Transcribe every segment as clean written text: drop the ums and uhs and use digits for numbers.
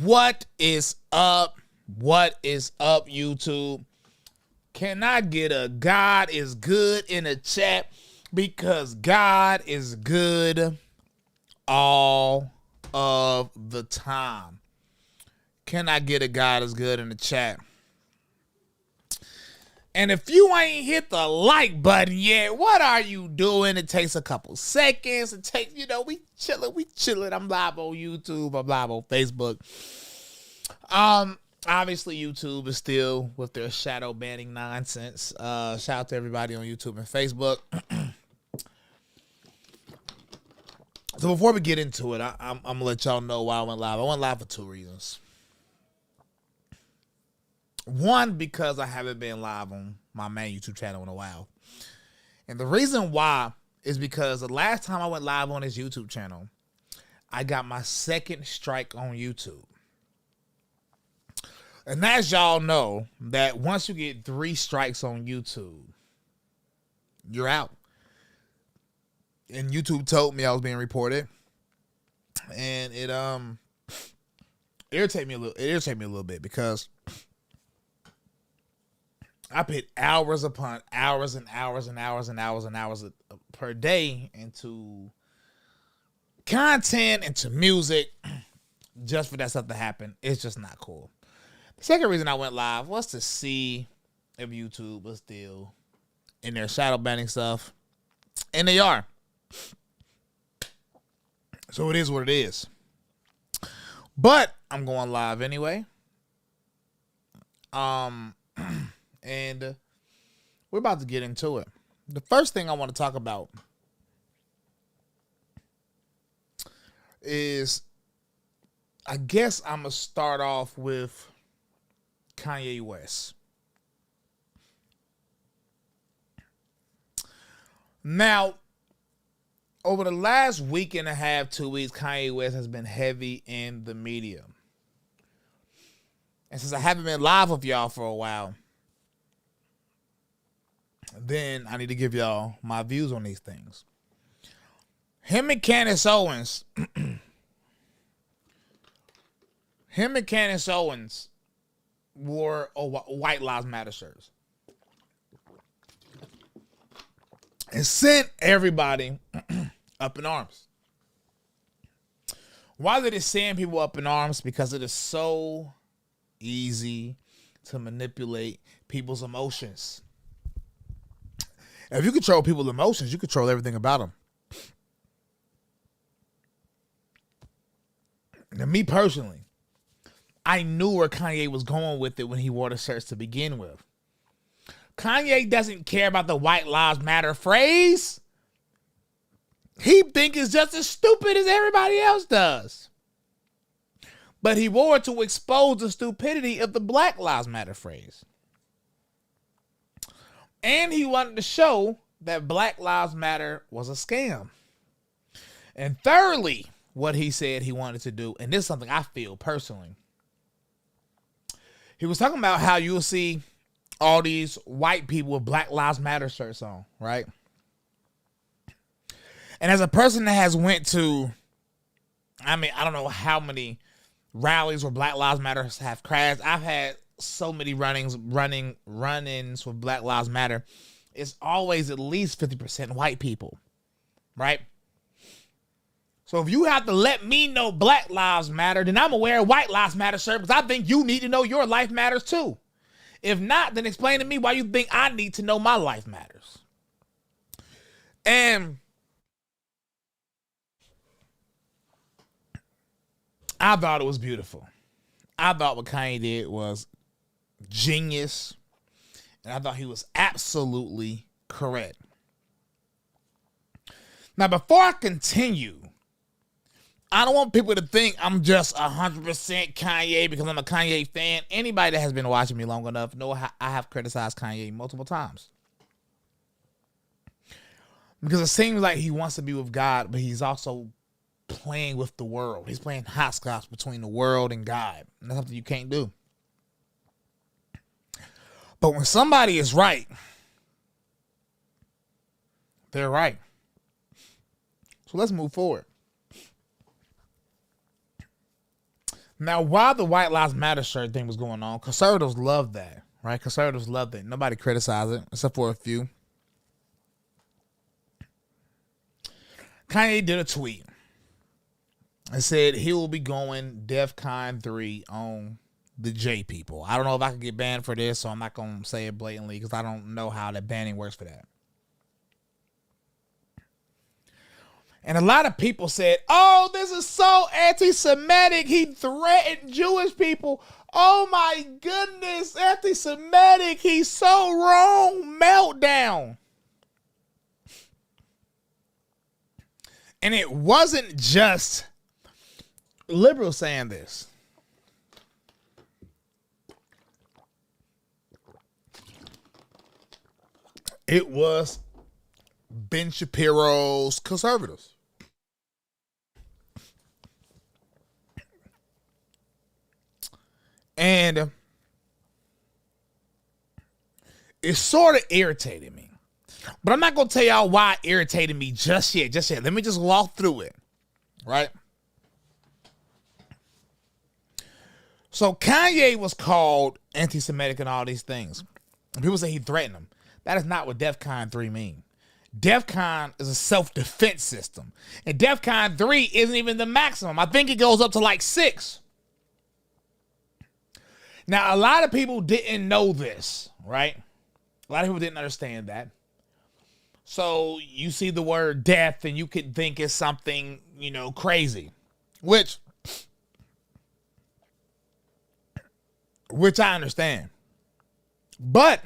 What is up? What is up, YouTube? Can I get a God is good in the chat? Because God is good all of the time. Can I get a God is good in the chat? And if you ain't hit the like button yet, what are you doing? It takes a couple seconds. It takes, we chilling. I'm live on YouTube. I'm live on Facebook. Obviously YouTube is still with their shadow banning nonsense. Shout out to everybody on YouTube and Facebook. So before we get into it, I'm gonna let y'all know why I went live. I went live for two reasons. One, because I haven't been live on my main YouTube channel in a while. And the reason why is because the last time I went live on this YouTube channel, I got my second strike on YouTube. And as y'all know, that once you get 3 strikes on YouTube, you're out. And YouTube told me I was being reported. And it irritated me a little bit because I put hours upon hours and hours and hours and hours and hours per day into content, into music, just for that stuff to happen. It's just not cool. The second reason I went live was to see if YouTube was still in their shadow banning stuff. And they are. So it is what it is. But I'm going live anyway. And we're about to get into it. The first thing I want to talk about is, I guess I'm going to start off with Kanye West. Now, over the last week and a half, 2 weeks, Kanye West has been heavy in the media. And since I haven't been live with y'all for a while, then I need to give y'all my views on these things. Him and Candace Owens wore White Lives Matter shirts and sent everybody up in arms. Why did it send people up in arms? Because it is so easy to manipulate people's emotions. If you control people's emotions, you control everything about them. Now, me personally, I knew where Kanye was going with it when he wore the shirts to begin with. Kanye doesn't care about the White Lives Matter phrase. He thinks it's just as stupid as everybody else does. But he wore it to expose the stupidity of the Black Lives Matter phrase. And he wanted to show that Black Lives Matter was a scam. And thirdly, what he said he wanted to do, and this is something I feel personally, he was talking about how you'll see all these white people with Black Lives Matter shirts on, right? And as a person that has went to, I don't know how many rallies where Black Lives Matter have crashed. I've had so many run-ins with Black Lives Matter. It's always at least 50% white people, right? So if you have to let me know Black Lives Matter, then I'm gonna wear a White Lives Matter shirt because I think you need to know your life matters too. If not, then explain to me why you think I need to know my life matters. And I thought it was beautiful. I thought what Kanye did was genius, and I thought he was absolutely correct. Now, before I continue, I don't want people to think I'm just 100% Kanye because I'm a Kanye fan. Anybody that has been watching me long enough know I have criticized Kanye multiple times. Because it seems like he wants to be with God, but he's also playing with the world. He's playing hopscotch between the world and God. And that's something you can't do. But when somebody is right, they're right. So let's move forward. Now, while the White Lives Matter shirt thing was going on, conservatives loved that, right? Conservatives loved it. Nobody criticized it, except for a few. Kanye did a tweet and said he will be going Defcon 3 on the J people. I don't know if I can get banned for this, so I'm not going to say it blatantly because I don't know how the banning works for that. And a lot of people said, oh, this is so anti-Semitic. He threatened Jewish people. Oh, my goodness, anti-Semitic. He's so wrong. Meltdown. And it wasn't just liberals saying this. It was Ben Shapiro's conservatives. And it sort of irritated me. But I'm not going to tell y'all why it irritated me just yet. Let me just walk through it. Right? So Kanye was called anti-Semitic and all these things. And people say he threatened them. That is not what Defcon 3 means. Defcon is a self-defense system. And Defcon 3 isn't even the maximum. I think it goes up to like 6. Now, a lot of people didn't know this, right? A lot of people didn't understand that. So you see the word death and you could think it's something, crazy, which I understand. But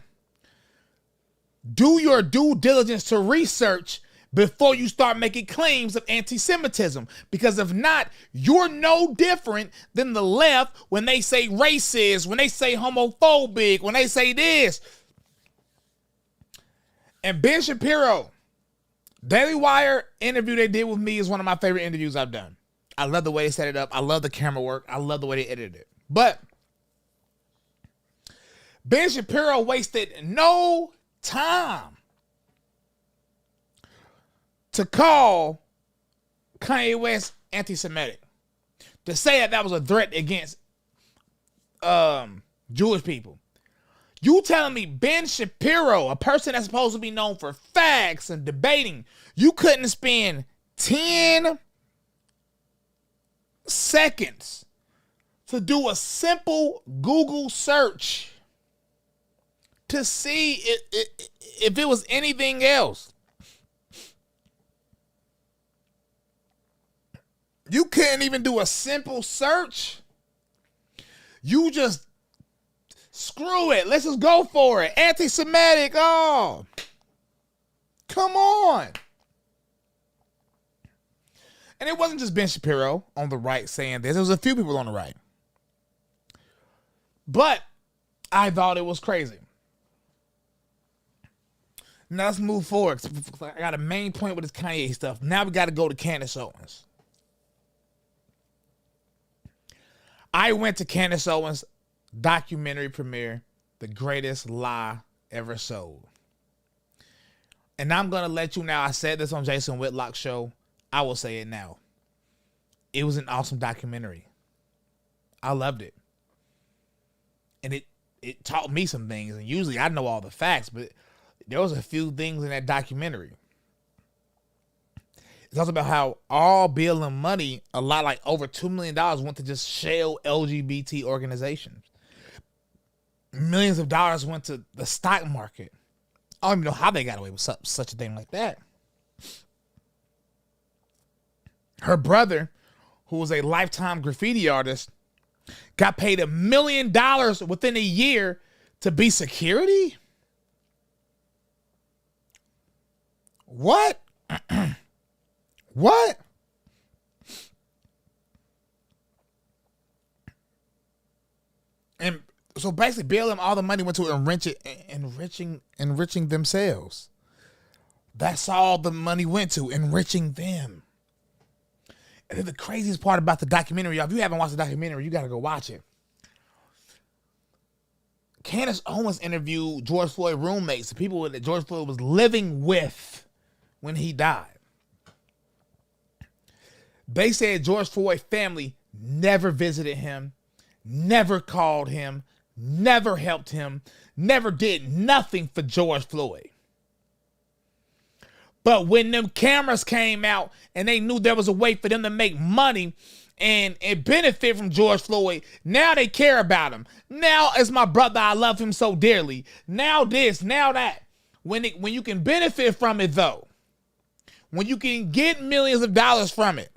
do your due diligence to research before you start making claims of anti-Semitism. Because if not, you're no different than the left when they say racist, when they say homophobic, when they say this. And Ben Shapiro, Daily Wire interview they did with me is one of my favorite interviews I've done. I love the way they set it up. I love the camera work. I love the way they edited it. But Ben Shapiro wasted no time to call Kanye West anti-Semitic, to say that was a threat against Jewish people. You telling me Ben Shapiro, a person that's supposed to be known for facts and debating, you couldn't spend 10 seconds to do a simple Google search to see if it was anything else? You couldn't even do a simple search. You just, screw it. Let's just go for it. Anti-Semitic. Oh, come on. And it wasn't just Ben Shapiro on the right saying this. There was a few people on the right. But I thought it was crazy. Now let's move forward. I got a main point with this Kanye stuff. Now we got to go to Candace Owens. I went to Candace Owens' documentary premiere, The Greatest Lie Ever Sold. And I'm going to let you now. I said this on Jason Whitlock's show. I will say it now. It was an awesome documentary. I loved it. And it taught me some things. And usually I know all the facts, but there was a few things in that documentary. It talks about how all bill and money, a lot like over $2 million, went to just shell LGBT organizations. Millions of dollars went to the stock market. I don't even know how they got away with such a thing like that. Her brother, who was a lifetime graffiti artist, got paid $1 million within a year to be security? What? What? And so basically, Bill and all the money went to enriching themselves. That's all the money went to, enriching them. And then the craziest part about the documentary, y'all, if you haven't watched the documentary, you got to go watch it. Candace Owens interviewed George Floyd roommates, the people that George Floyd was living with when he died. They said George Floyd family never visited him, never called him, never helped him, never did nothing for George Floyd. But when them cameras came out and they knew there was a way for them to make money and benefit from George Floyd, now they care about him. Now, as my brother, I love him so dearly. Now this, now that. When you can benefit from it, though, when you can get millions of dollars from it,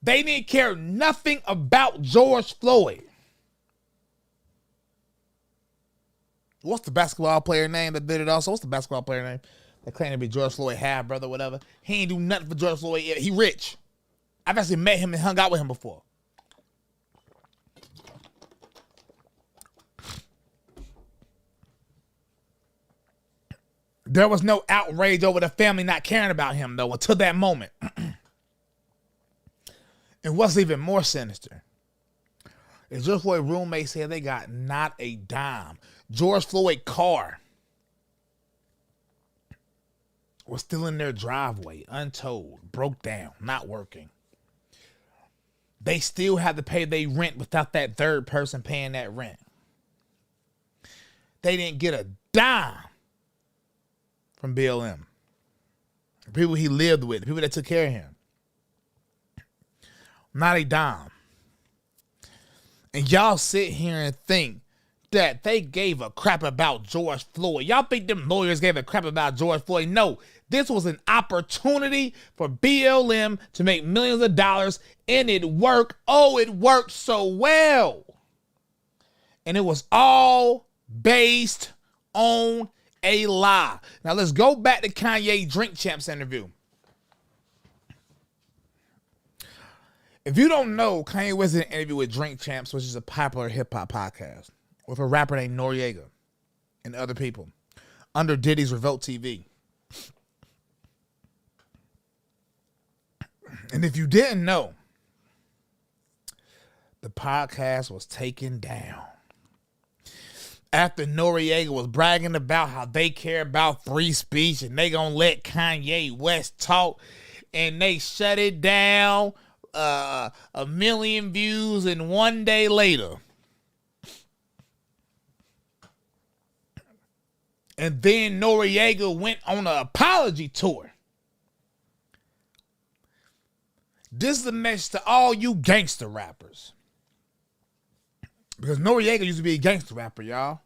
they didn't care nothing about George Floyd. What's the basketball player name that did it also? What's the basketball player name that claimed to be George Floyd half brother, whatever? He ain't do nothing for George Floyd. He rich. I've actually met him and hung out with him before. There was no outrage over the family not caring about him, though, until that moment. And what's even more sinister is George Floyd's roommate said they got not a dime. George Floyd's car was still in their driveway, untold, broke down, not working. They still had to pay their rent without that third person paying that rent. They didn't get a dime from BLM. The people he lived with, the people that took care of him. Not a dime. And y'all sit here and think that they gave a crap about George Floyd. Y'all think them lawyers gave a crap about George Floyd? No, this was an opportunity for BLM to make millions of dollars, and it worked. Oh, it worked so well. And it was all based on a lie. Now let's go back to Kanye Drink Champs interview. If you don't know, Kanye West did an interview with Drink Champs, which is a popular hip-hop podcast, with a rapper named Noriega and other people, under Diddy's Revolt TV. And if you didn't know, the podcast was taken down after Noriega was bragging about how they care about free speech and they gonna let Kanye West talk, and they shut it down. 1 million views in 1 day later. And then Noriega went on an apology tour. This is a message to all you gangster rappers. Because Noriega used to be a gangster rapper, y'all.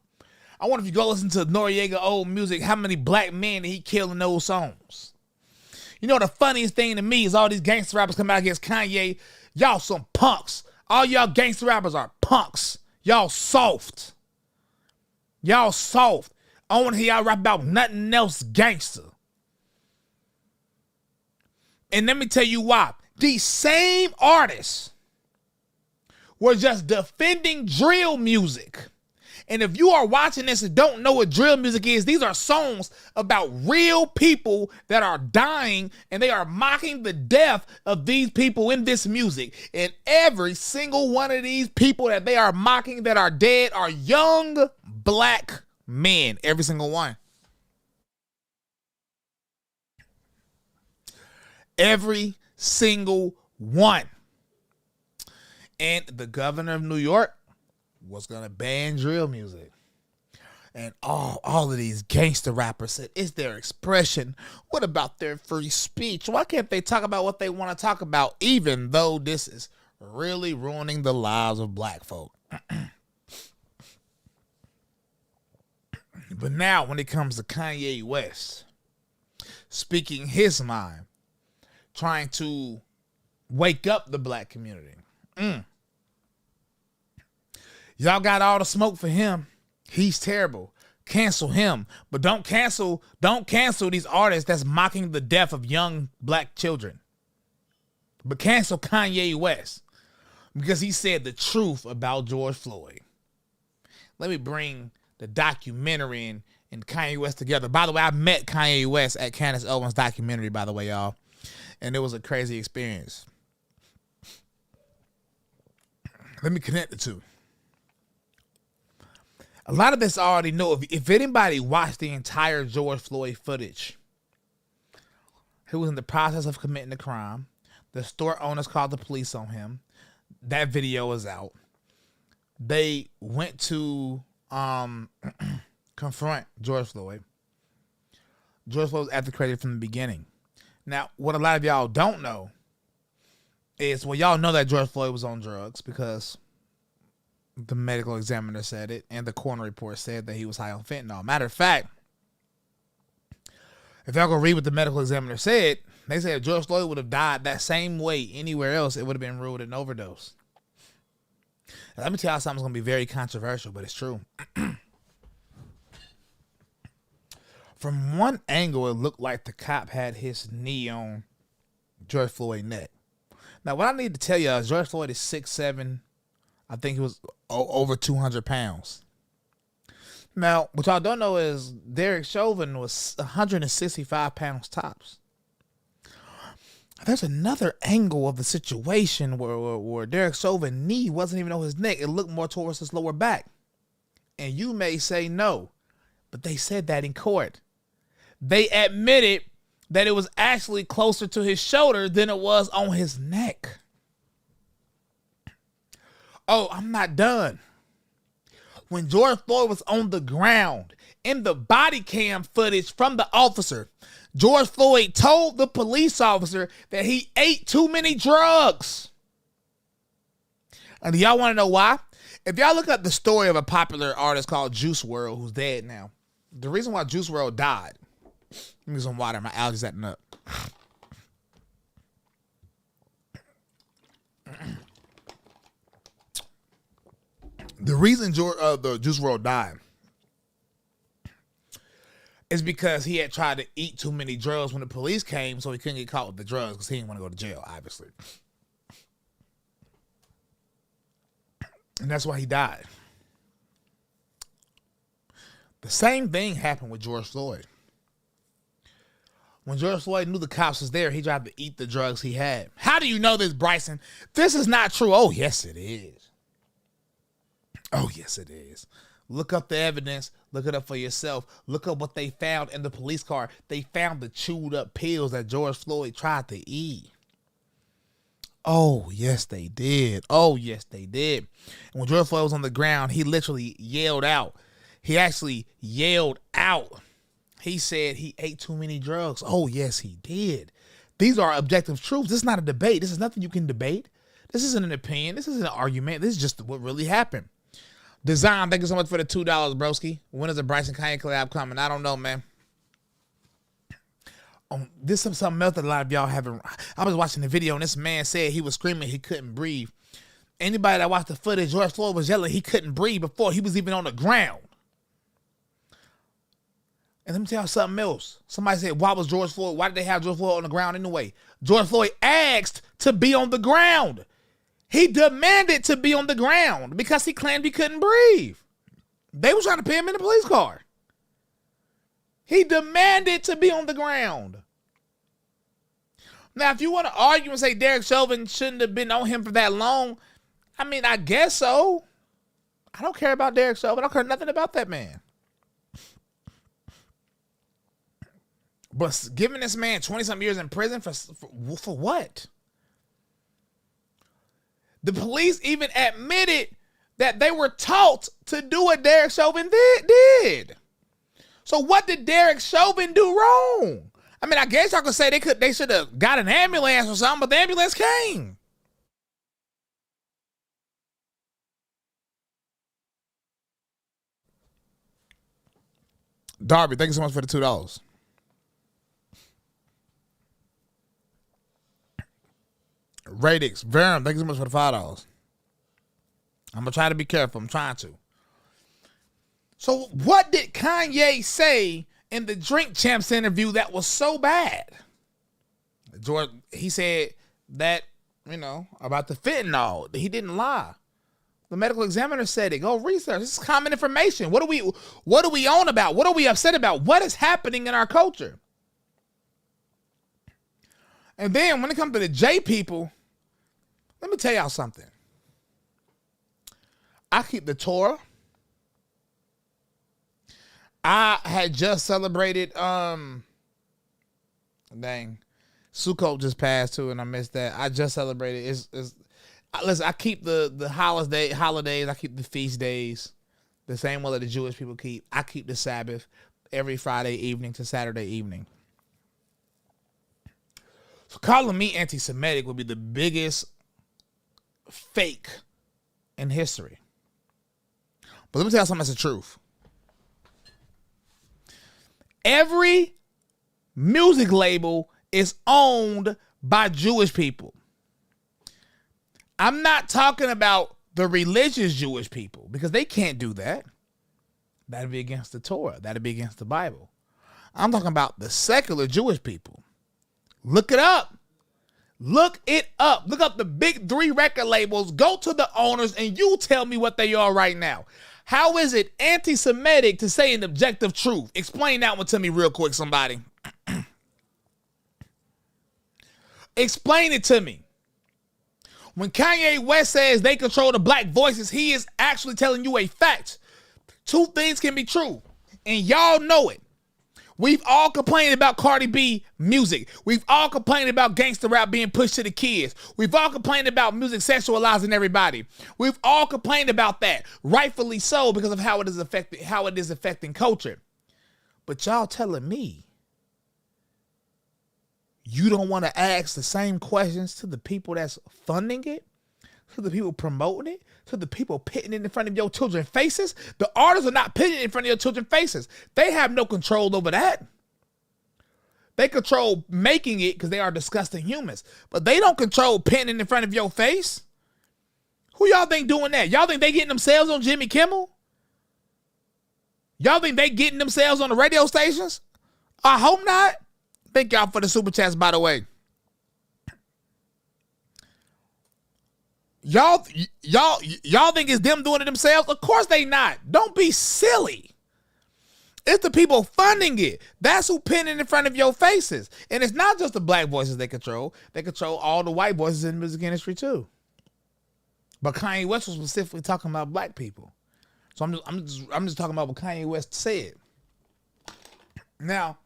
I wonder if you go listen to Noriega old music, how many black men did he kill in those songs? You know, the funniest thing to me is all these gangster rappers come out against Kanye. Y'all some punks. All y'all gangster rappers are punks. Y'all soft. Y'all soft. I don't want to hear y'all rap about nothing else gangster. And let me tell you why. These same artists were just defending drill music. And if you are watching this and don't know what drill music is, these are songs about real people that are dying, and they are mocking the death of these people in this music. And every single one of these people that they are mocking that are dead are young black men. Every single one. Every single one. And the governor of New York was going to ban drill music. And all of these gangster rappers said, it's their expression. What about their free speech? Why can't they talk about what they want to talk about, even though this is really ruining the lives of black folk? But now when it comes to Kanye West speaking his mind, trying to wake up the black community. Y'all got all the smoke for him. He's terrible. Cancel him. But don't cancel these artists that's mocking the death of young black children. But cancel Kanye West because he said the truth about George Floyd. Let me bring the documentary and Kanye West together. By the way, I met Kanye West at Candace Owens' documentary, by the way, y'all. And it was a crazy experience. Let me connect the two. A lot of this I already know. If anybody watched the entire George Floyd footage, he was in the process of committing a crime. The store owners called the police on him. That video is out. They went to confront George Floyd. George Floyd was advocated from the beginning. Now, what a lot of y'all don't know is, well, y'all know that George Floyd was on drugs because the medical examiner said it, and the coroner report said that he was high on fentanyl. Matter of fact, if y'all go read what the medical examiner said, they said if George Floyd would have died that same way anywhere else, it would have been ruled an overdose. Now, let me tell y'all something's going to be very controversial, but it's true. From one angle, it looked like the cop had his knee on George Floyd's neck. Now, what I need to tell y'all is George Floyd is 6'7". I think he was over 200 pounds. Now, what y'all don't know is Derek Chauvin was 165 pounds tops. There's another angle of the situation where Derek Chauvin's knee wasn't even on his neck. It looked more towards his lower back. And you may say no, but they said that in court. They admitted that it was actually closer to his shoulder than it was on his neck. Oh, I'm not done. When George Floyd was on the ground, in the body cam footage from the officer, George Floyd told the police officer that he ate too many drugs. And do y'all want to know why? If y'all look up the story of a popular artist called Juice WRLD, who's dead now, the reason why Juice WRLD died, let me get some water, my allergies acting up. The reason the Juice WRLD died is because he had tried to eat too many drugs when the police came, so he couldn't get caught with the drugs because he didn't want to go to jail, obviously. And that's why he died. The same thing happened with George Floyd. When George Floyd knew the cops was there, he tried to eat the drugs he had. How do you know this, Bryson? This is not true. Oh, yes, it is. Oh, yes, it is. Look up the evidence. Look it up for yourself. Look up what they found in the police car. They found the chewed up pills that George Floyd tried to eat. Oh, yes, they did. Oh, yes, they did. And when George Floyd was on the ground, he literally yelled out. He actually yelled out. He said he ate too many drugs. Oh, yes, he did. These are objective truths. This is not a debate. This is nothing you can debate. This isn't an opinion. This isn't an argument. This is just what really happened. Design, thank you so much for the $2, broski. When is the Bryson Kanye collab coming? I don't know, man. This is something else that a lot of y'all haven't. I was watching the video and this man said he was screaming he couldn't breathe. Anybody that watched the footage, George Floyd was yelling he couldn't breathe before he was even on the ground. And let me tell you something else. Somebody said, why did they have George Floyd on the ground anyway? George Floyd asked to be on the ground. He demanded to be on the ground because he claimed he couldn't breathe. They were trying to put him in the police car. He demanded to be on the ground. Now, if you want to argue and say Derek Chauvin shouldn't have been on him for that long, I mean, I guess so. I don't care about Derek Chauvin. I don't care nothing about that man. But giving this man 20-something years in prison for what? The police even admitted that they were taught to do what Derek Chauvin did. So what did Derek Chauvin do wrong? I mean, I guess y'all could say they should have got an ambulance or something, but the ambulance came. Darby, thank you so much for the $2. Radix, Verum, thank you so much for the $5. I'm going to try to be careful. I'm trying to. So what did Kanye say in the Drink Champs interview that was so bad? George, he said that, about the fentanyl. He didn't lie. The medical examiner said it. Go research. This is common information. What are we on about? What are we upset about? What is happening in our culture? And then when it comes to the J people, let me tell y'all something. I keep the Torah. I had just celebrated, Sukkot just passed too, and I missed that. I just celebrated. Listen, I keep the holidays. I keep the feast days the same way that the Jewish people keep. I keep the Sabbath every Friday evening to Saturday evening. So calling me anti-Semitic would be the biggest fake in history. But let me tell you something that's the truth. Every music label is owned by Jewish people. I'm not talking about the religious Jewish people because they can't do that. That'd be against the Torah. That'd be against the Bible. I'm talking about the secular Jewish people. Look it up. Look it up. Look up the big 3 record labels. Go to the owners and you tell me what they are right now. How is it anti-Semitic to say an objective truth? Explain that one to me real quick, somebody. Explain it to me. When Kanye West says they control the black voices, he is actually telling you a fact. 2 things can be true, and y'all know it. We've all complained about Cardi B music. We've all complained about gangster rap being pushed to the kids. We've all complained about music sexualizing everybody. We've all complained about that, rightfully so, because of how it is affecting culture. But y'all telling me you don't want to ask the same questions to the people that's funding it, to the people promoting it, to the people pitting it in front of your children's faces? The artists are not pitting it in front of your children's faces. They have no control over that. They control making it because they are disgusting humans. But they don't control pitting it in front of your face. Who y'all think doing that? Y'all think they getting themselves on Jimmy Kimmel? Y'all think they getting themselves on the radio stations? I hope not. Thank y'all for the super chats, by the way. Y'all think it's them doing it themselves? Of course they not. Don't be silly. It's the people funding it. That's who pinning in front of your faces. And it's not just the black voices they control. They control all the white voices in the music industry too. But Kanye West was specifically talking about black people. So I'm just talking about what Kanye West said. Now,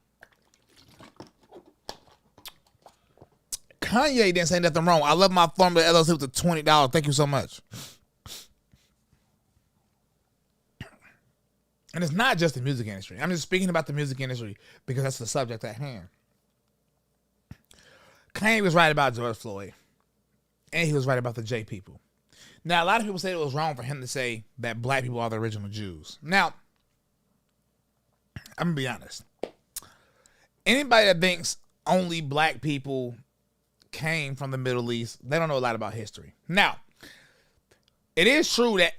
Kanye didn't say nothing wrong. I love my Formula LLC with the $20. Thank you so much. And it's not just the music industry. I'm just speaking about the music industry because that's the subject at hand. Kanye was right about George Floyd. And he was right about the J people. Now, a lot of people say it was wrong for him to say that black people are the original Jews. Now, I'm going to be honest. Anybody that thinks only black people came from the Middle East, they don't know a lot about history. Now, it is true that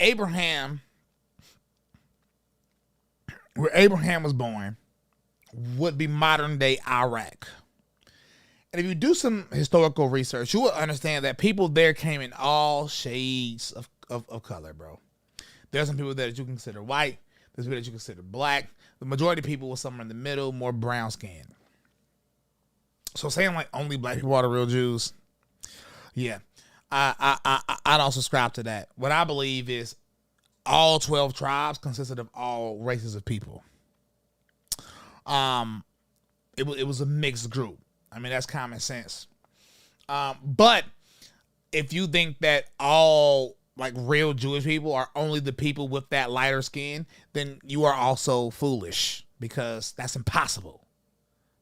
where Abraham was born, would be modern day Iraq. And if you do some historical research, you will understand that people there came in all shades of color, bro. There's some people there that you consider white. There's people that you consider black. The majority of people were somewhere in the middle, more brown skin. So saying like only black people are the real Jews, yeah, I don't subscribe to that. What I believe is all 12 tribes consisted of all races of people. It was a mixed group. I mean, that's common sense. But if you think that all like real Jewish people are only the people with that lighter skin, then you are also foolish because that's impossible.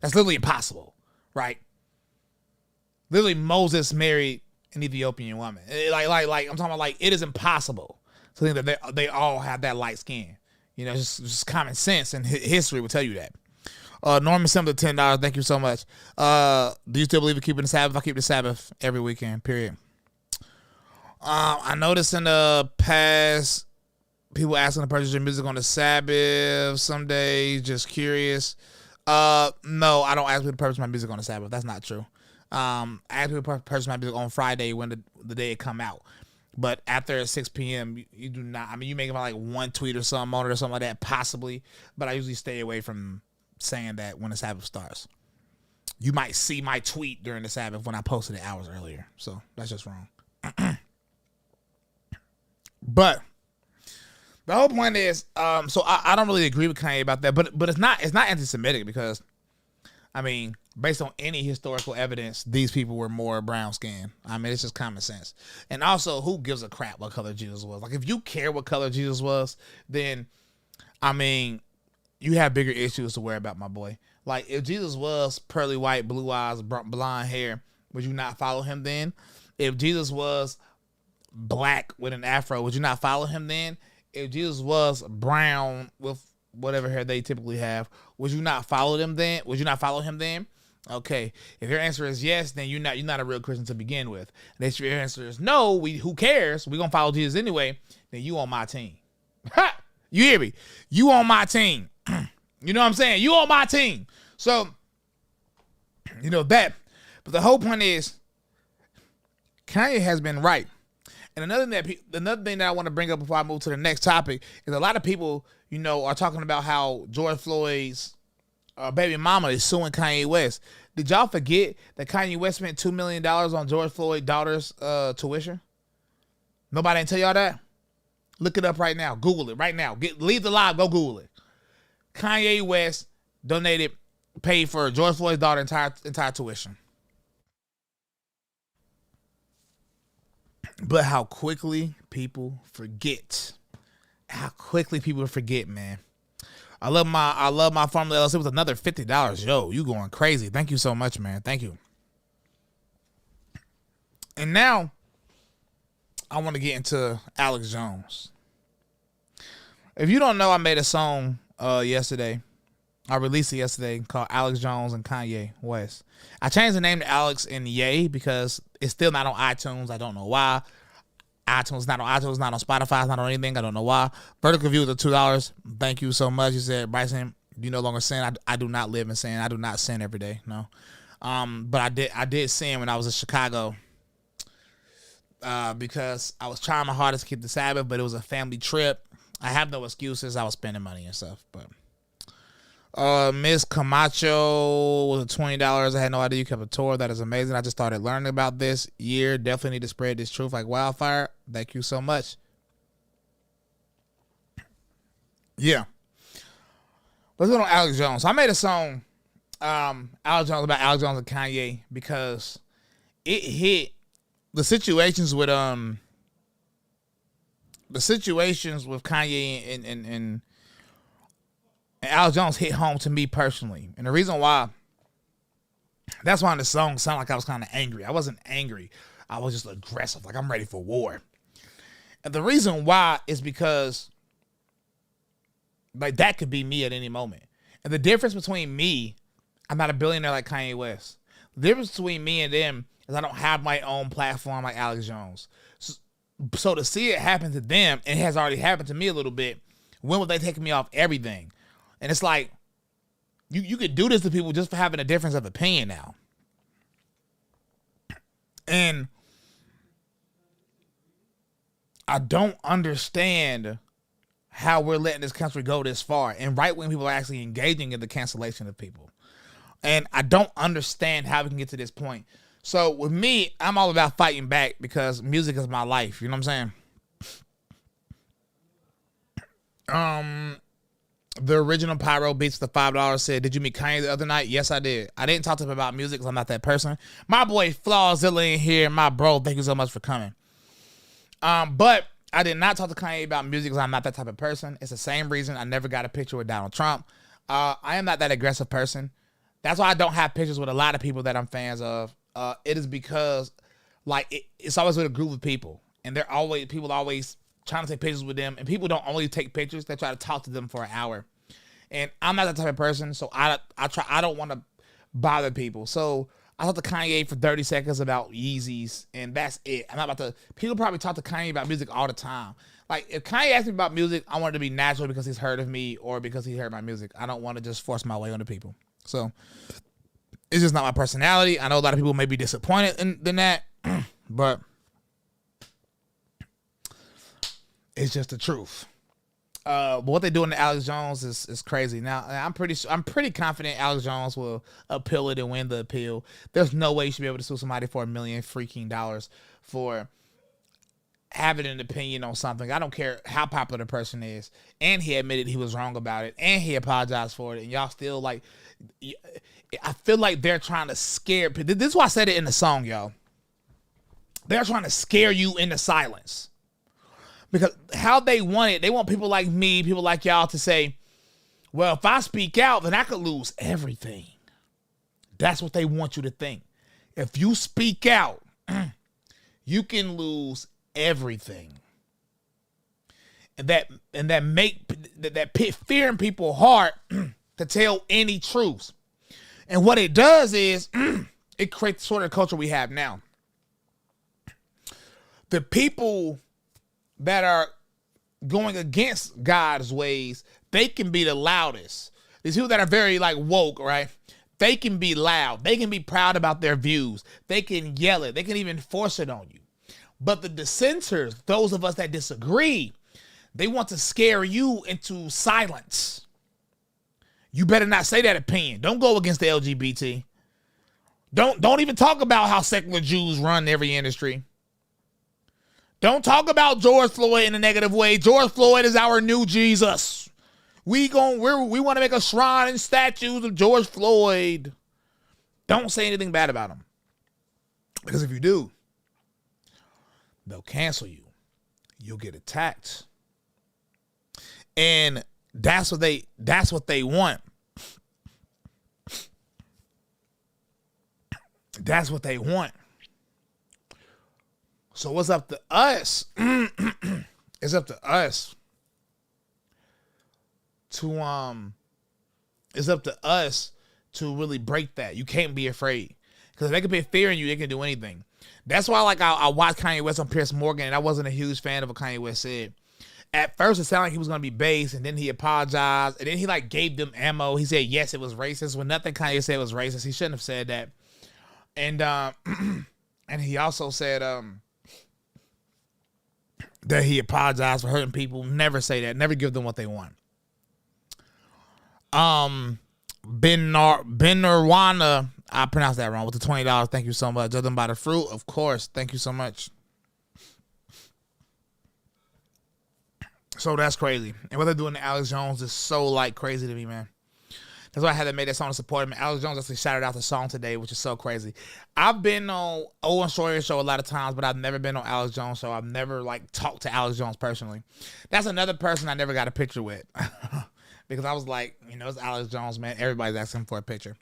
That's literally impossible. Right? Literally, Moses married an Ethiopian woman. Like I'm talking about, like, it is impossible to think that they all have that light skin. You know, just common sense and history will tell you that. Norman Simpler, $10. Thank you so much. Do you still believe in keeping the Sabbath? I keep the Sabbath every weekend, period. I noticed in the past, people asking to purchase your music on the Sabbath some days, just curious. No, I don't ask people to purchase my music on the Sabbath. That's not true. I ask people to purchase my music on Friday when the day it come out. But after 6 p.m., you do not. I mean, you make about like one tweet or something on it or something like that, possibly. But I usually stay away from saying that when the Sabbath starts. You might see my tweet during the Sabbath when I posted it hours earlier. So that's just wrong. But the whole point is, so I don't really agree with Kanye about that, but it's not anti-Semitic because, I mean, based on any historical evidence, these people were more brown skinned. I mean, it's just common sense. And also, who gives a crap what color Jesus was? Like, if you care what color Jesus was, then, I mean, you have bigger issues to worry about, my boy. Like, if Jesus was pearly white, blue eyes, blonde hair, would you not follow him then? If Jesus was black with an afro, would you not follow him then? If Jesus was brown with whatever hair they typically have, would you not follow them then? Would you not follow him then? Okay. If your answer is yes, then you're not a real Christian to begin with. And if your answer is no, who cares? We're gonna follow Jesus anyway, then you on my team. Ha! You hear me? You on my team. You know what I'm saying? You on my team. So, you know that. But the whole point is, Kanye has been right. And another thing that I want to bring up before I move to the next topic is a lot of people, you know, are talking about how George Floyd's baby mama is suing Kanye West. Did y'all forget that Kanye West spent $2 million on George Floyd's daughter's tuition? Nobody didn't tell y'all that? Look it up right now. Google it right now. Leave the live. Go Google it. Kanye West paid for George Floyd's daughter entire tuition. But how quickly people forget. How quickly people forget, man. I love my Formula LLC with another $50. Yo, you going crazy. Thank you so much, man. Thank you. And now I want to get into Alex Jones. If you don't know, I made a song yesterday. I released it yesterday called Alex Jones and Kanye West. I changed the name to Alex and Ye because it's still not on iTunes. I don't know why. iTunes not on Spotify, it's not on anything. I don't know why. Vertical views are $2. Thank you so much. You said, Bryson, you no longer sin. I do not live in sin. I do not sin every day. No. But I did sin when I was in Chicago. Because I was trying my hardest to keep the Sabbath, but it was a family trip. I have no excuses. I was spending money and stuff, but Miss Camacho was $20. I had no idea you kept a tour. That is amazing. I just started learning about this year. Definitely need to spread this truth like wildfire. Thank you so much. Yeah. Let's go on Alex Jones. I made a song, Alex Jones, about Alex Jones and Kanye because it hit the situations with Kanye and Alex Jones hit home to me personally. And the reason why, that's why the song sounded like I was kind of angry. I wasn't angry. I was just aggressive. Like, I'm ready for war. And the reason why is because, like, that could be me at any moment. And the difference between me, I'm not a billionaire like Kanye West. The difference between me and them is I don't have my own platform like Alex Jones. So to see it happen to them, and it has already happened to me a little bit, when will they take me off everything? And it's like, you could do this to people just for having a difference of opinion now. And I don't understand how we're letting this country go this far. And right-wing people are actually engaging in the cancellation of people. And I don't understand how we can get to this point. So with me, I'm all about fighting back because music is my life. You know what I'm saying? The original Pyro Beats the $5 said, did you meet Kanye the other night? Yes, I did. I didn't talk to him about music because I'm not that person. My boy Flawzilla in here. My bro, thank you so much for coming. But I did not talk to Kanye about music because I'm not that type of person. It's the same reason I never got a picture with Donald Trump. I am not that aggressive person. That's why I don't have pictures with a lot of people that I'm fans of. It is because, like, it's always with a group of people. And people always trying to take pictures with them, and people don't only take pictures, they try to talk to them for an hour. And I'm not that type of person, so I don't want to bother people. So I talked to Kanye for 30 seconds about Yeezys, and that's it. I'm not about to, people probably talk to Kanye about music all the time. Like, if Kanye asks me about music, I want it to be natural because he's heard of me or because he heard my music. I don't want to just force my way on the people. So it's just not my personality. I know a lot of people may be disappointed in that, but it's just the truth. But what they doing to Alex Jones is crazy. Now, I'm pretty confident Alex Jones will appeal it and win the appeal. There's no way you should be able to sue somebody for $1 million freaking dollars for having an opinion on something. I don't care how popular the person is. And he admitted he was wrong about it. And he apologized for it. And y'all still like, I feel like they're trying to scare people. This is why I said it in the song, y'all. They're trying to scare you into silence. Because how they want it, they want people like me, people like y'all to say, well, if I speak out, then I could lose everything. That's what they want you to think. If you speak out, you can lose everything. And that make fear in people's heart to tell any truth. And what it does is it creates the sort of culture we have now. The people that are going against God's ways, they can be the loudest. These people that are very like woke, right? They can be loud. They can be proud about their views. They can yell it. They can even force it on you. But the dissenters, those of us that disagree, they want to scare you into silence. You better not say that opinion. Don't go against the LGBT. Don't even talk about how secular Jews run every industry. Don't talk about George Floyd in a negative way. George Floyd is our new Jesus. We want to make a shrine and statues of George Floyd. Don't say anything bad about him. Because if you do, they'll cancel you. You'll get attacked. And that's what they want. That's what they want. So what's up to us? It's up to us to really break that. You can't be afraid. Because if they can be fearing you, they can do anything. That's why I watched Kanye West on Piers Morgan, and I wasn't a huge fan of what Kanye West said. At first, it sounded like he was going to be based, and then he apologized, and then he like gave them ammo. He said, yes, it was racist, when nothing Kanye said was racist. He shouldn't have said that. And and he also said that he apologized for hurting people. Never say that. Never give them what they want. Ben Nirwana, I pronounced that wrong, with the $20. Thank you so much. Judge them by the fruit, of course. Thank you so much. So that's crazy. And what they're doing to Alex Jones is so like crazy to me, man. That's why I had to make that song to support him. Alex Jones actually shouted out the song today, which is so crazy. I've been on Owens show a lot of times, but I've never been on Alex Jones show. I've never like talked to Alex Jones personally. That's another person I never got a picture with. Because I was like, it's Alex Jones, man. Everybody's asking for a picture.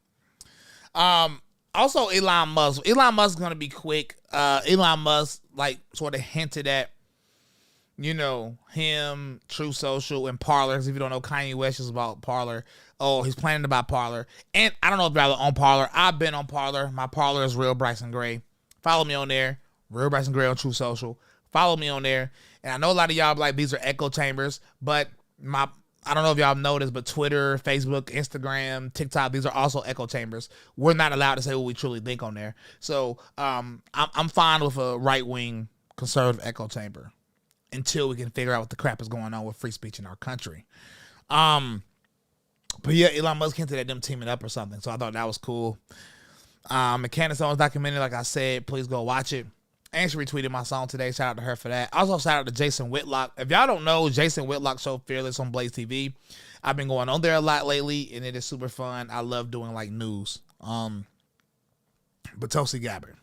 Also, Elon Musk. Elon Musk is going to be quick. Elon Musk, like, sort of hinted at, him, True Social, and Parler. Because if you don't know, Kanye West is about Parler. Oh, he's planning to buy Parler. And I don't know if y'all are on Parler. I've been on Parler. My Parler is Real Bryson Gray. Follow me on there. Real Bryson Gray on True Social. Follow me on there. And I know a lot of y'all be like, these are echo chambers. But I don't know if y'all noticed, but Twitter, Facebook, Instagram, TikTok, these are also echo chambers. We're not allowed to say what we truly think on there. So I'm fine with a right-wing conservative echo chamber until we can figure out what the crap is going on with free speech in our country. But yeah, Elon Musk hinted at them teaming up or something. So I thought that was cool. And Candace Owens documentary, like I said, please go watch it. And she retweeted my song today. Shout out to her for that. Also, shout out to Jason Whitlock. If y'all don't know, Jason Whitlock show Fearless on Blaze TV. I've been going on there a lot lately, and it is super fun. I love doing like news. But Tulsi Gabbard.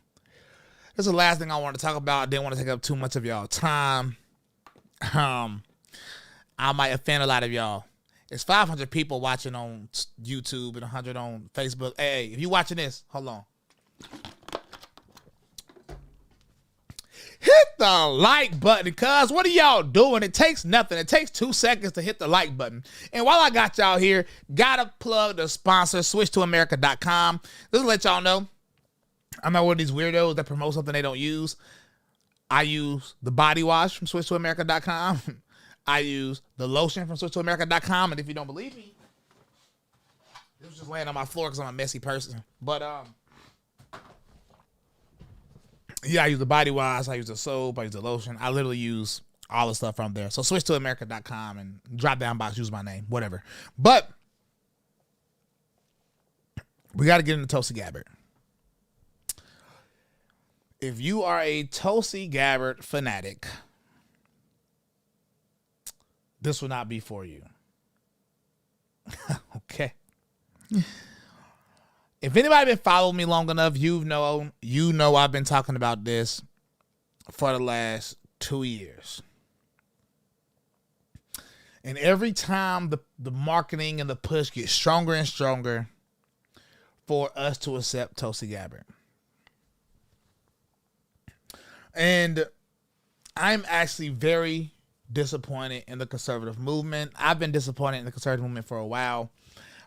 This is the last thing I want to talk about. I didn't want to take up too much of y'all time. I might offend a lot of y'all. There's 500 people watching on YouTube and 100 on Facebook. Hey, if you watching this, hold on. Hit the like button, because what are y'all doing? It takes nothing. It takes 2 seconds to hit the like button. And while I got y'all here, gotta plug the sponsor, switchtoamerica.com. Just to let y'all know, I'm not one of these weirdos that promote something they don't use. I use the body wash from switchtoamerica.com. I use the lotion from switchtoamerica.com. And if you don't believe me, it was just laying on my floor because I'm a messy person. But yeah, I use the body wash, I use the soap, I use the lotion. I literally use all the stuff from there. So switchtoamerica.com and drop down box, use my name, whatever. But we got to get into Tulsi Gabbard. If you are a Tulsi Gabbard fanatic, this will not be for you. Okay. If anybody been following me long enough, you know I've been talking about this for the last 2 years. And every time the marketing and the push gets stronger and stronger for us to accept Tulsi Gabbard. And I'm actually very disappointed in the conservative movement. I've been disappointed in the conservative movement for a while.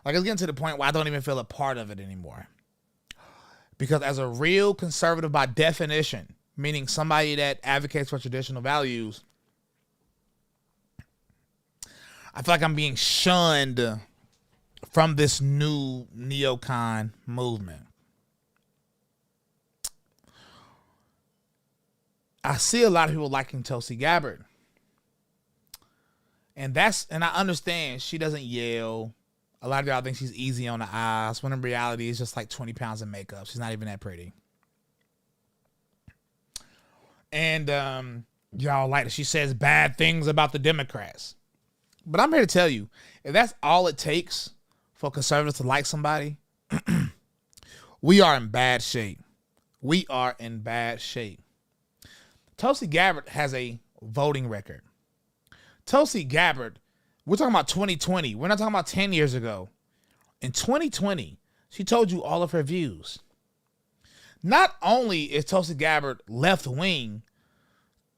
Like, it's getting to the point where I don't even feel a part of it anymore. Because as a real conservative by definition, meaning somebody that advocates for traditional values, I feel like I'm being shunned from this new neocon movement. I see a lot of people liking Tulsi Gabbard. And I understand she doesn't yell. A lot of y'all think she's easy on the eyes, when in reality it's just like 20 pounds of makeup. She's not even that pretty. And y'all like that she says bad things about the Democrats. But I'm here to tell you, if that's all it takes for conservatives to like somebody, we are in bad shape. We are in bad shape. Tulsi Gabbard has a voting record. Tulsi Gabbard, we're talking about 2020. We're not talking about 10 years ago. In 2020, she told you all of her views. Not only is Tulsi Gabbard left wing,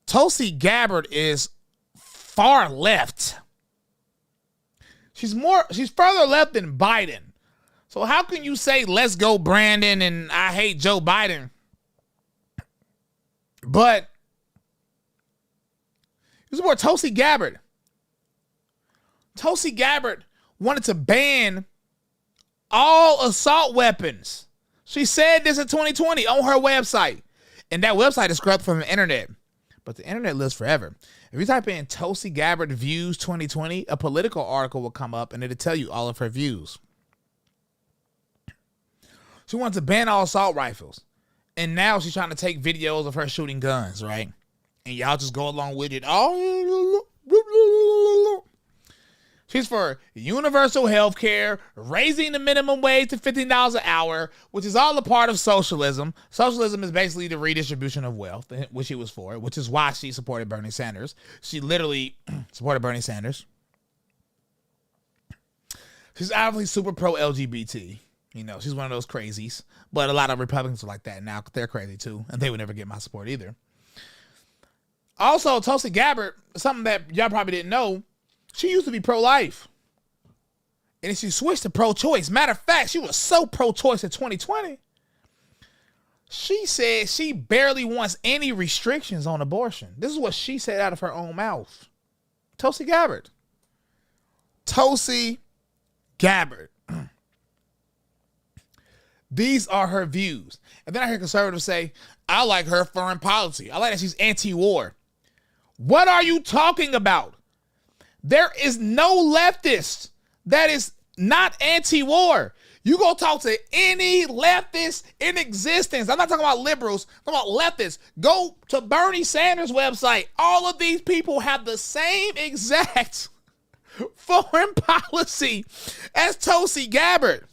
Tulsi Gabbard is far left. She's further left than Biden. So how can you say, let's go Brandon and I hate Joe Biden? But you support Tulsi Gabbard. Tulsi Gabbard wanted to ban all assault weapons. She said this in 2020 on her website. And that website is corrupt from the internet. But the internet lives forever. If you type in Tulsi Gabbard views 2020, a political article will come up and it'll tell you all of her views. She wanted to ban all assault rifles. And now she's trying to take videos of her shooting guns, right? And y'all just go along with it. Oh, she's for universal health care, raising the minimum wage to $15 an hour, which is all a part of socialism. Socialism is basically the redistribution of wealth, which she was for, which is why she supported Bernie Sanders. She literally supported Bernie Sanders. She's obviously super pro-LGBT. You know, she's one of those crazies. But a lot of Republicans are like that now. They're crazy too. And they would never get my support either. Also, Tulsi Gabbard, something that y'all probably didn't know, she used to be pro-life. And then she switched to pro-choice. Matter of fact, she was so pro-choice in 2020. She said she barely wants any restrictions on abortion. This is what she said out of her own mouth. Tulsi Gabbard. Tulsi Gabbard. These are her views. And then I hear conservatives say, I like her foreign policy. I like that she's anti-war. What are you talking about? There is no leftist that is not anti-war. You go talk to any leftist in existence. I'm not talking about liberals. I'm talking about leftists. Go to Bernie Sanders' website. All of these people have the same exact foreign policy as Tulsi Gabbard.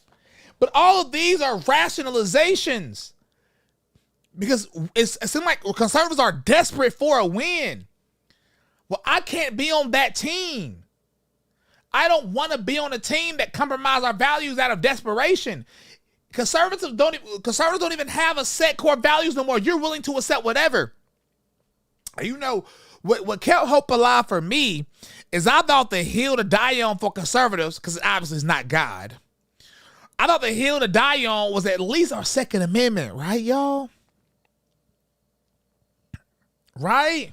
But all of these are rationalizations. Because it seems like conservatives are desperate for a win. Well, I can't be on that team. I don't want to be on a team that compromises our values out of desperation. Conservatives don't even have a set core values no more. You're willing to accept whatever. You know, what kept hope alive for me is I thought the hill to die on for conservatives, because obviously it's not God. I thought the hill to die on was at least our Second Amendment, right, y'all? Right?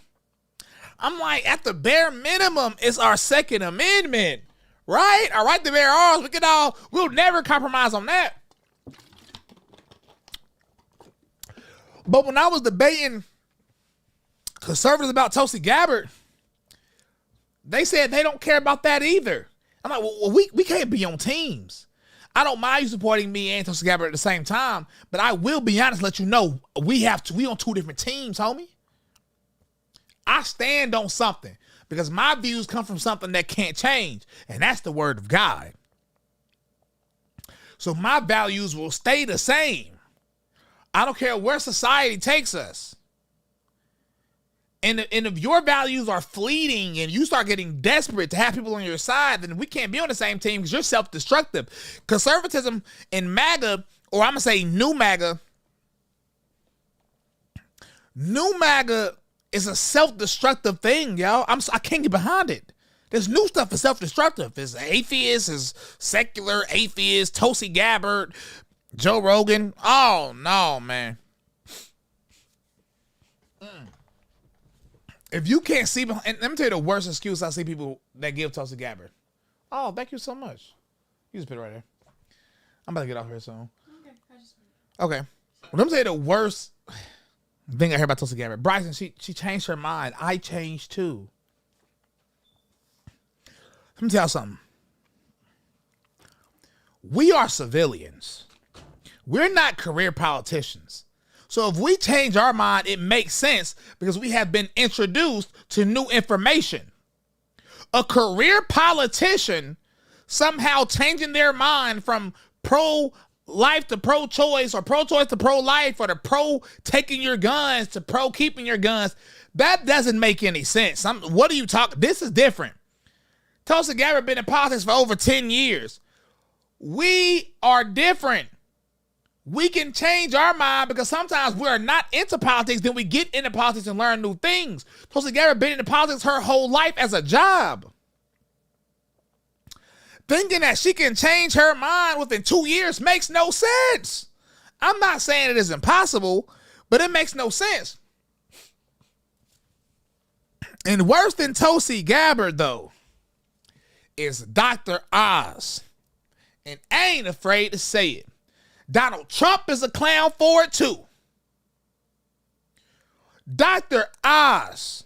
I'm like, at the bare minimum, it's our Second Amendment, right? Our right to bear arms. We'll never compromise on that. But when I was debating conservatives about Tulsi Gabbard, they said they don't care about that either. I'm like, well, we can't be on teams. I don't mind you supporting me and Tulsi Gabbard at the same time, but I will be honest, let you know, we on two different teams, homie. I stand on something. because my views come from something that can't change, and that's the word of God. So my values will stay the same. I don't care where society takes us. And if your values are fleeting and you start getting desperate to have people on your side, then we can't be on the same team because you're self-destructive. Conservatism and MAGA, or I'm going to say new MAGA is a self-destructive thing, y'all. I can't get behind it. This new stuff is self-destructive. It's atheists, it's secular atheists, Tulsi Gabbard, Joe Rogan. Oh, no, man. If you can't see, and let me tell you the worst excuse I see people that give Tulsi Gabbard. Oh, thank you so much. You just put it right there. I'm about to get off here soon. Okay. Well, let me tell you the worst thing I heard about Tulsi Gabbard. Bryson, she changed her mind. I changed too. Let me tell you something. We are civilians. We're not career politicians. So if we change our mind, it makes sense because we have been introduced to new information. A career politician somehow changing their mind from pro-life to pro-choice, or pro-choice to pro-life, or to pro-taking your guns to pro-keeping your guns, that doesn't make any sense. What are you talking? This is different. Tulsi Gabbard been in politics for over 10 years. We are different. We can change our mind because sometimes we are not into politics, then we get into politics and learn new things. Tulsi Gabbard been into politics her whole life as a job. Thinking that she can change her mind within 2 years makes no sense. I'm not saying it is impossible, but it makes no sense. And worse than Tulsi Gabbard, though, is Dr. Oz. And I ain't afraid to say it. Donald Trump is a clown for it too. Dr. Oz.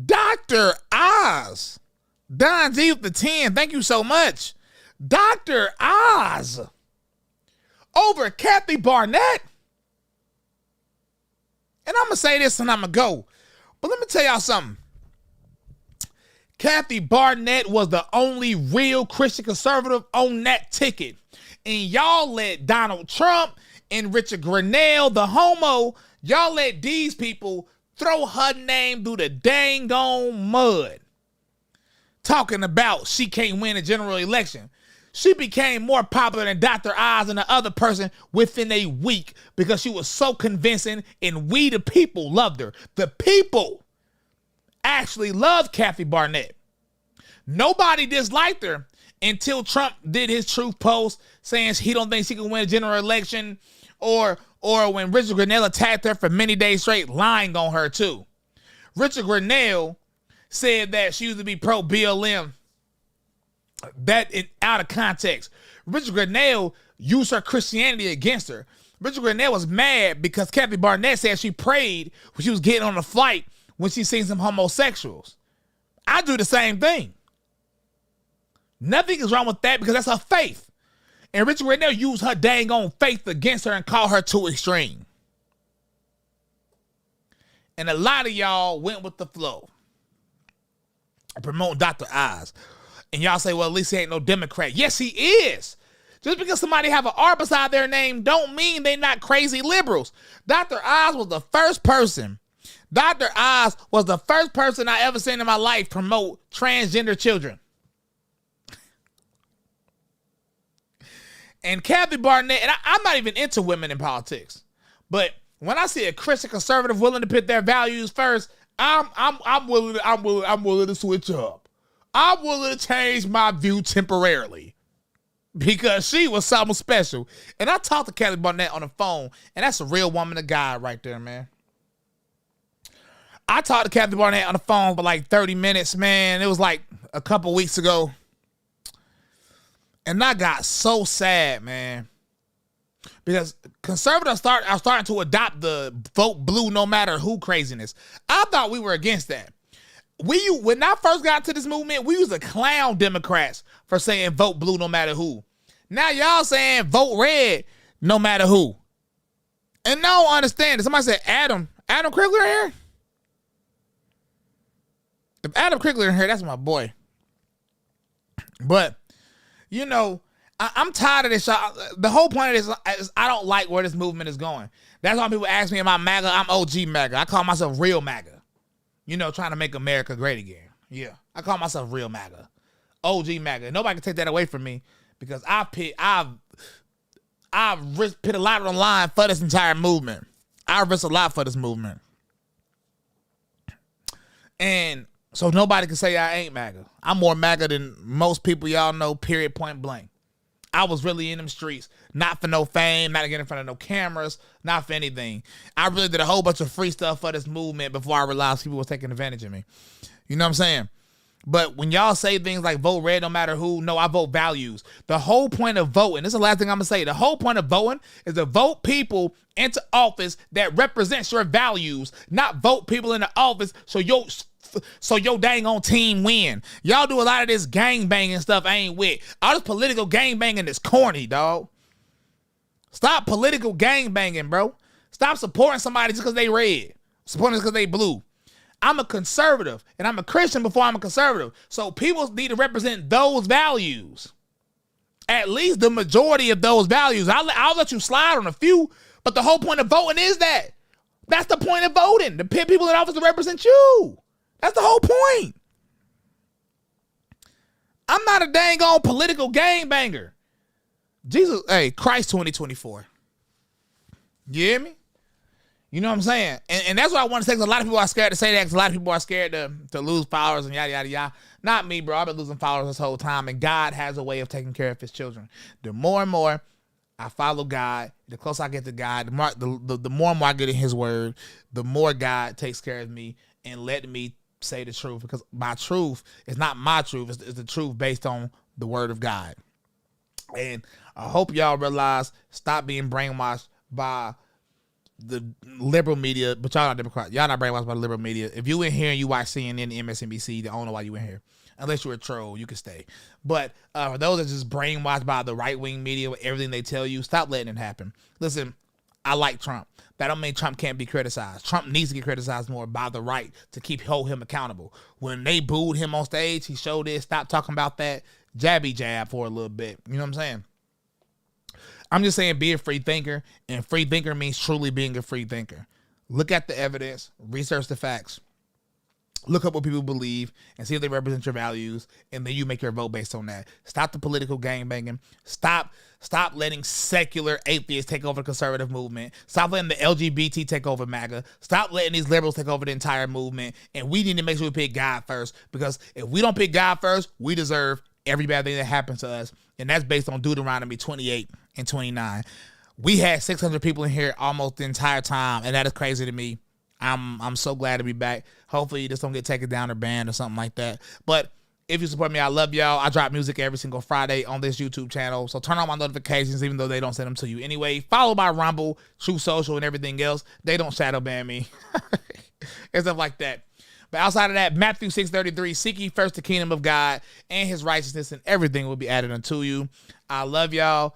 Dr. Oz. Don G with the 10. Thank you so much. Dr. Oz. Over Kathy Barnett. And I'm going to say this and I'm going to go. But let me tell y'all something. Kathy Barnett was the only real Christian conservative on that ticket. And y'all let Donald Trump and Richard Grenell, the homo, y'all let these people throw her name through the dang on mud. Talking about she can't win a general election. She became more popular than Dr. Oz and the other person within a week because she was so convincing, and we the people loved her. The people actually loved Kathy Barnett. Nobody disliked her until Trump did his truth post saying he don't think she can win a general election, or when Richard Grenell attacked her for many days straight, lying on her too. Richard Grenell said that she used to be pro-BLM. That out of context. Richard Grenell used her Christianity against her. Richard Grenell was mad because Kathy Barnett said she prayed when she was getting on a flight when she seen some homosexuals. I do the same thing. Nothing is wrong with that because that's her faith. And Richard Grenell used her dang on faith against her and called her too extreme. And a lot of y'all went with the flow. Promoting Dr. Oz. And y'all say, well, at least he ain't no Democrat. Yes, he is. Just because somebody have an R beside their name don't mean they not crazy liberals. Dr. Oz was the first person. Dr. Oz was the first person I ever seen in my life promote transgender children. And Kathy Barnett, and I'm not even into women in politics, but when I see a Christian conservative willing to put their values first, I'm willing to switch up. I'm willing to change my view temporarily because she was something special. And I talked to Kathy Barnett on the phone, and that's a real woman of God right there, man. I talked to Kathy Barnett on the phone for like 30 minutes, man. It was like a couple weeks ago. And I got so sad, man. Because conservatives are starting to adopt the vote blue no matter who craziness. I thought we were against that. When I first got into this movement, we was a clown Democrats for saying vote blue no matter who. Now y'all saying vote red no matter who. And no, I understand it. Somebody said Adam Krigler here? If Adam Crickler in here, that's my boy. But, you know, I'm tired of this. The whole point of this is I don't like where this movement is going. That's why people ask me, am I MAGA? I'm OG MAGA. I call myself real MAGA. You know, trying to make America great again. Yeah, I call myself real MAGA. OG MAGA. Nobody can take that away from me because I've put a lot on the line for this entire movement. I risked a lot for this movement. And so nobody can say I ain't MAGA. I'm more MAGA than most people y'all know, period, point blank. I was really in them streets, not for no fame, not to get in front of no cameras, not for anything. I really did a whole bunch of free stuff for this movement before I realized people were taking advantage of me. You know what I'm saying? But when y'all say things like vote red no matter who, no, I vote values. The whole point of voting, this is the last thing I'm going to say, the whole point of voting is to vote people into office that represents your values, not vote people into office so your dang on team win. Y'all do a lot of this gang banging stuff I ain't with. All this political gang banging is corny, dog. Stop political gang banging, bro. Stop supporting somebody just because they red. Supporting us because they blue. I'm a conservative, and I'm a Christian before I'm a conservative. So people need to represent those values. At least the majority of those values. I'll let you slide on a few, but the whole point of voting is that. That's the point of voting. To pit people in office to represent you. That's the whole point. I'm not a dang on political gangbanger. Jesus, hey, Christ 2024. You hear me? You know what I'm saying? And that's what I want to say, because a lot of people are scared to say that, because a lot of people are scared to lose followers and yada, yada, yada. Not me, bro. I've been losing followers this whole time, and God has a way of taking care of his children. The more and more I follow God, the closer I get to God, the more and more I get in his word, the more God takes care of me and let me say the truth, because my truth is not my truth. It's the truth based on the word of God. And I hope y'all realize, stop being brainwashed by the liberal media, but y'all not Democrat. Y'all not brainwashed by the liberal media. If you in here and you watch CNN and MSNBC, I don't know why you in here. Unless you're a troll, you can stay. But for those that just brainwashed by the right-wing media with everything they tell you, stop letting it happen. Listen, I like Trump. That don't mean Trump can't be criticized. Trump needs to get criticized more by the right to hold him accountable. When they booed him on stage, he showed this, stop talking about that, jabby jab for a little bit. You know what I'm saying? I'm just saying, be a free thinker, and free thinker means truly being a free thinker. Look at the evidence, research the facts, look up what people believe, and see if they represent your values, and then you make your vote based on that. Stop the political gangbanging. Stop letting secular atheists take over the conservative movement. Stop letting the LGBT take over MAGA. Stop letting these liberals take over the entire movement, and we need to make sure we pick God first, because if we don't pick God first, we deserve every bad thing that happens to us, and that's based on Deuteronomy 28 and 29. We had 600 people in here almost the entire time, and that is crazy to me. I'm so glad to be back. Hopefully this don't get taken down or banned or something like that. But if you support me, I love y'all. I drop music every single Friday on this YouTube channel, so turn on my notifications even though they don't send them to you anyway. Follow my Rumble, True Social, and everything else. They don't shadow ban me and stuff like that. But outside of that, Matthew 6:33, seek ye first the kingdom of God and his righteousness, and everything will be added unto you. I love y'all.